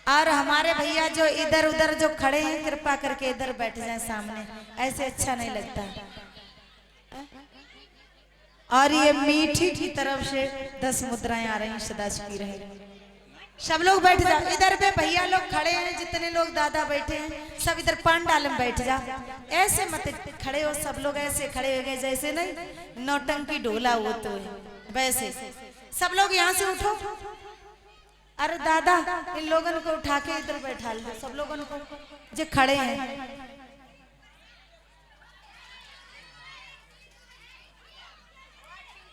और हमारे भैया जो इधर उधर जो खड़े हैं कृपा करके इधर बैठ जाएं सामने, ऐसे अच्छा नहीं लगता। और ये मीठी की तरफ से 10 मुद्राएं आ रही हैं, सदा की रहे। सब लोग बैठ जाओ, इधर पे भैया लोग खड़े हैं, जितने लोग दादा बैठे हैं सब इधर पंडाल में बैठ जा। ऐसे मत खड़े हो, सब लोग ऐसे खड़े हो गए जैसे नहीं नौटंकी ढोला हो तो है वैसे। सब लोग यहाँ से उठो। अरे दादा इन लोगों को उठा के इधर बैठा लो, सब लोगों को जो खड़े हैं।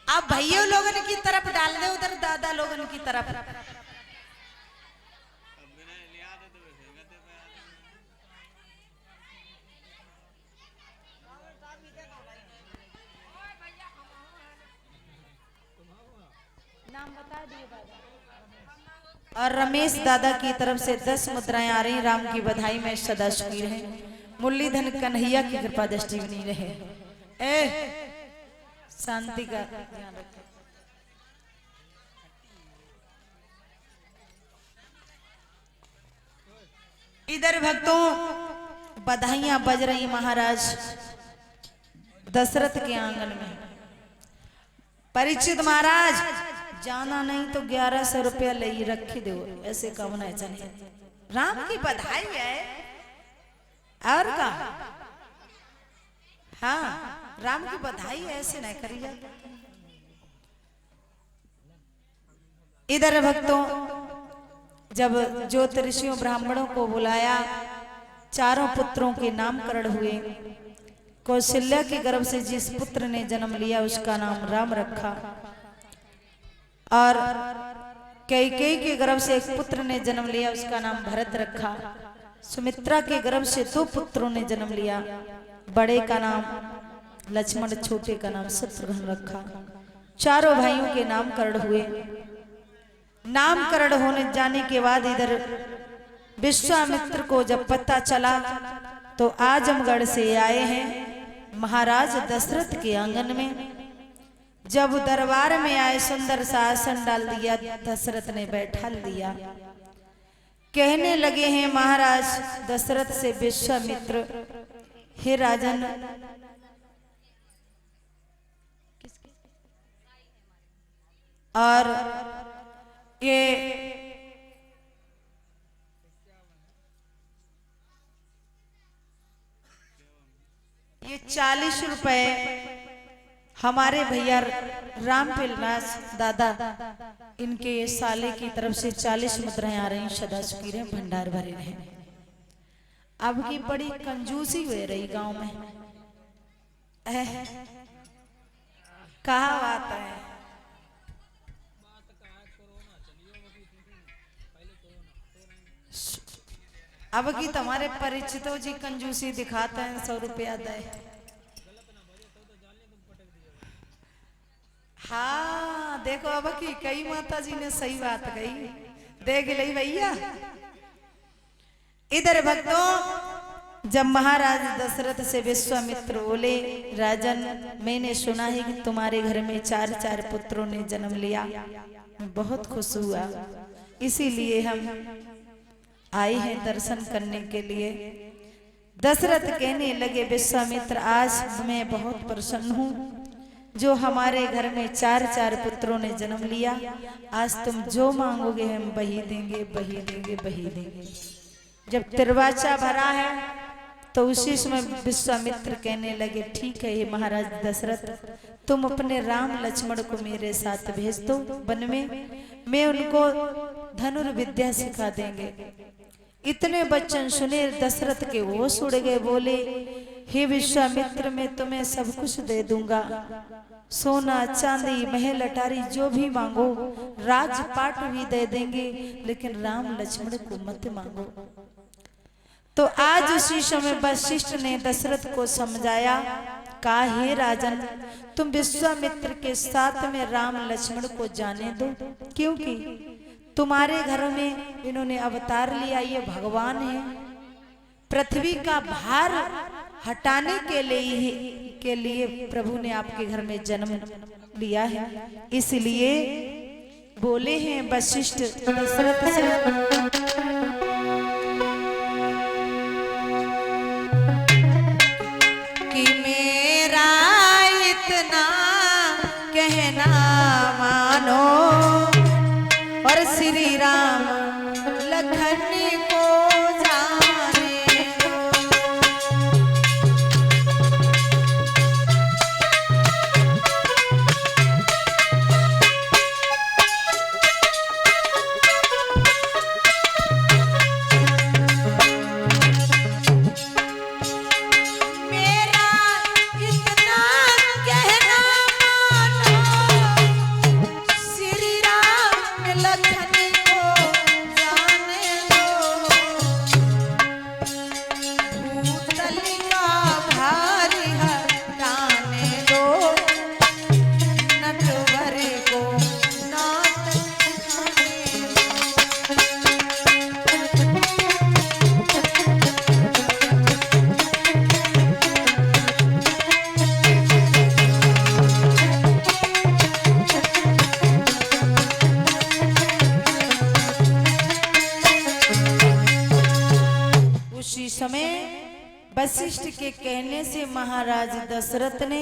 आप भैया लोगों की तरफ डाल दे, उधर दादा लोगों की तरफ। नाम बता दिए दादा। और रमेश दादा की तरफ से 10 मुद्राएं आ रही। राम की बधाई में सदा शुक्र है। मुरलीधर कन्हैया की कृपा दृष्टि बनी रहे। शांति का ध्यान रखें। इधर भक्तों बधाइयां बज रही महाराज दशरथ के आंगन में। परीक्षित महाराज जाना नहीं तो 1100 रुपया ले रखे दो, ऐसे कम नहीं चले। राम की बधाई है और का। हाँ राम की बधाई है, ऐसे नहीं करिए। इधर भक्तों जब ज्योतिषियों ब्राह्मणों को बुलाया, चारों पुत्रों के नामकरण हुए। कौशल्या के गर्भ से जिस पुत्र ने जन्म लिया उसका नाम राम रखा, और कैकेयी के गर्भ से एक पुत्र ने जन्म लिया उसका नाम भरत रखा। सुमित्रा के गर्भ से 2 पुत्रों ने जन्म लिया, बड़े का नाम लक्ष्मण, छोटे का नाम शत्रुघ्न रखा। चारों भाइयों के नामकरण हुए। नामकरण होने जाने के बाद इधर विश्वामित्र को जब पता चला तो आजमगढ़ से आए हैं महाराज दशरथ के आंगन में। जब दरबार में आए सुंदर सा आसन डाल दिया, दशरथ ने बैठा दिया। कहने लगे हैं महाराज दशरथ से विश्वामित्र, हे राजन और ये 40 रुपए हमारे भैया रामपिलनाथ दादा इनके साले की तरफ से 40 मुद्राएं आ रही। सदा सुखी रहे, भंडार भरे रहे। अब की बड़ी कंजूसी हुई रही गांव में। कहा बात है। अब की तुम्हारे परिचितों जी कंजूसी दिखाते हैं, 100 रुपया दे। हाँ देखो अब की कई माता जी ने सही बात कही, देख ली भैया। इधर भक्तों जब महाराज दशरथ से विश्वामित्र बोले, राजन मैंने सुना है कि तुम्हारे घर में 4 पुत्रों ने जन्म लिया, मैं बहुत खुश हुआ, इसीलिए हम आए हैं दर्शन करने के लिए। दशरथ कहने लगे, विश्वामित्र आज मैं बहुत प्रसन्न हूँ जो हमारे घर में 4 पुत्रों ने जन्म लिया। आज तुम जो मांगोगे हम वही देंगे, वही देंगे, वही देंगे। जब तिरवाचा भरा है तो उसी समय विश्वामित्र कहने लगे, ठीक है ये महाराज दशरथ, तुम अपने राम लक्ष्मण को मेरे साथ भेज दो वन में, मैं उनको धनुर्विद्या सिखा देंगे। इतने वचन सुने दशरथ के होश उड़ गए। बोले, हे विश्वामित्र मैं तुम्हें सब कुछ दे दूंगा, सोना चांदी महल अटारी जो भी मांगो, राजपाट भी दे देंगे, लेकिन राम लक्ष्मण को मत मांगो। तो आज उसी समय वशिष्ठ ने दशरथ को समझाया, कहा हे राजन तुम विश्वामित्र के साथ में राम लक्ष्मण को जाने दो, क्योंकि तुम्हारे घर में इन्होंने अवतार लिया, ये भगवान है। पृथ्वी का भार हटाने के लिए प्रभु ने आपके घर में जन्म लिया है, इसलिए बोले हैं वशिष्ठ दशरथ से मानो और श्री राम लखन को जाने दो। मेरा इतना कहना मानो श्री राम लखन को जाने दो। भूतल का भारी हटाने दो, नटवर को नाथ उठाने दो। उसी समय वशिष्ठ के कहने से महाराज दशरथ ने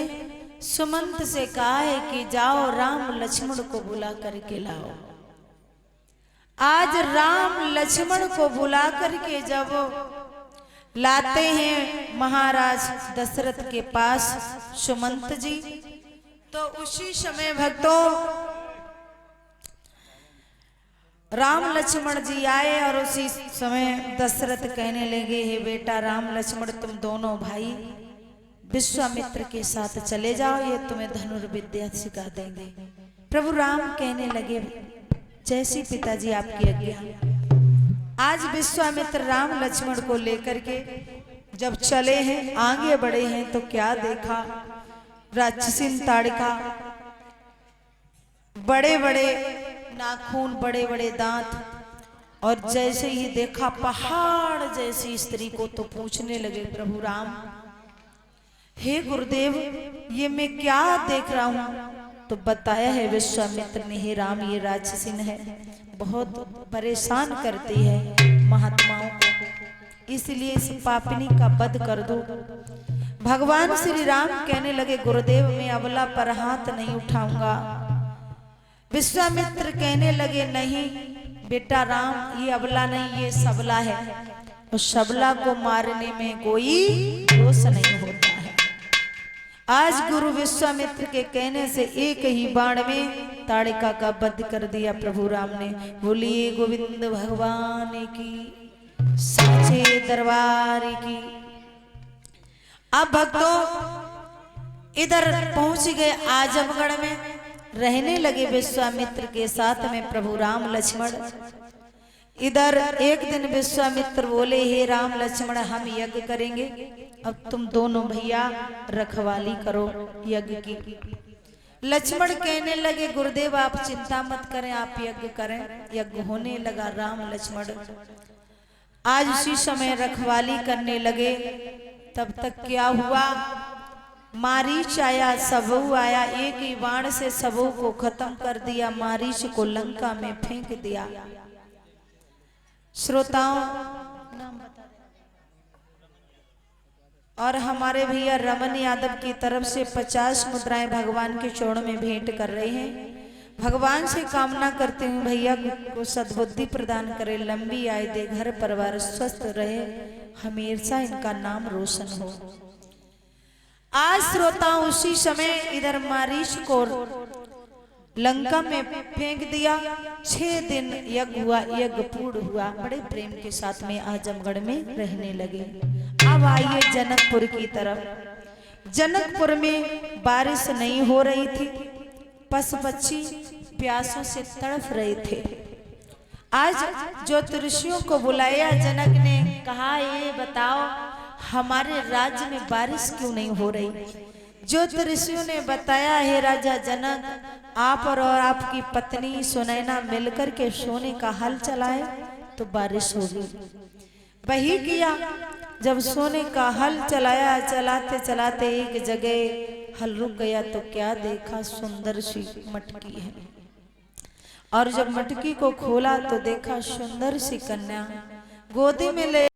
सुमंत से कहा है कि जाओ राम लक्ष्मण को बुला करके लाओ। आज राम लक्ष्मण को बुला करके जब लाते हैं महाराज दशरथ के पास सुमंत जी, तो उसी समय भक्तों राम लक्ष्मण जी आए और उसी समय दशरथ कहने लगे, हे बेटा राम लक्ष्मण तुम दोनों भाई विश्वामित्र के साथ चले जाओ, ये तुम्हें धनुर्विद्या सिखा देंगे। प्रभु राम कहने लगे, जैसी पिताजी आपकी आज्ञा। आज विश्वामित्र राम लक्ष्मण को लेकर के जब चले हैं, आगे बढ़े हैं, तो क्या देखा, राक्षसीन ताड़का, बड़े बड़े नाखून, बड़े बड़े दांत, और जैसे ही देखा पहाड़ जैसी स्त्री को तो पूछने लगे प्रभु राम, हे गुरुदेव ये मैं क्या देख रहा हूं? तो बताया है विश्वामित्र ने, हे राम ये राक्षसीन है, बहुत परेशान करती है महात्माओं को, इसलिए इस पापिनी का वध कर दो। भगवान श्री राम कहने लगे, गुरुदेव मैं अबला पर हाथ नहीं उठाऊंगा। विश्वामित्र कहने लगे, नहीं बेटा राम ये अबला नहीं, ये सबला है, और सबला को मारने में कोई दोष नहीं होता है। आज गुरु विश्वामित्र के कहने से एक ही बाण में ताड़िका का वध कर दिया प्रभु राम ने। बोलिए गोविंद भगवान की, साचे दरबार की। अब भक्तों इधर पहुंच गए आजमगढ़ में, रहने लगे विश्वामित्र के साथ में प्रभु राम लक्ष्मण। इधर एक दिन विश्वामित्र बोले, हे राम लक्ष्मण हम यज्ञ करेंगे, अब तुम दोनों भैया रखवाली करो यज्ञ की। लक्ष्मण कहने लगे, गुरुदेव आप चिंता मत करें, आप यज्ञ करें। यज्ञ होने लगा। राम लक्ष्मण आज उसी समय रखवाली करने लगे। तब तक क्या हुआ, मारीच आया, सबऊ आया, एक ही बाण से सबऊ को खत्म कर दिया, मारीच को लंका में फेंक दिया। श्रोताओं और हमारे भैया रमन यादव की तरफ से 50 मुद्राएं भगवान के चरणों में भेंट कर रहे हैं। भगवान से कामना करते हुए भैया को सद्बुद्धि प्रदान करे, लंबी आयु दे, घर परिवार स्वस्थ रहे, हमेशा इनका नाम रोशन हो। आज श्रोताओं उसी समय इधर मारीच को लंका में फेंक दिया। 6 दिन यज्ञ हुआ, यज्ञ पूर्ण हुआ, बड़े प्रेम के साथ में आजमगढ़ में रहने लगे। अब आइए जनकपुर की तरफ। जनकपुर में बारिश नहीं हो रही थी, पशु पक्षी प्यासों से तड़फ रहे थे। आज ज्योतिषियों को बुलाया, जनक ने कहा ये बताओ हमारे राज्य में बारिश क्यों नहीं हो रही। ज्योतिषियों ने बताया, हे राजा जनक आप और आपकी पत्नी सुनैना मिलकर के सोने का हल चलाए तो बारिश होगी। वही किया। जब सोने का हल चलाया, चलाते चलाते एक जगह हल रुक गया तो क्या देखा, सुंदर सी मटकी है। और जब मटकी को खोला तो देखा सुंदर सी कन्या गोदी में ले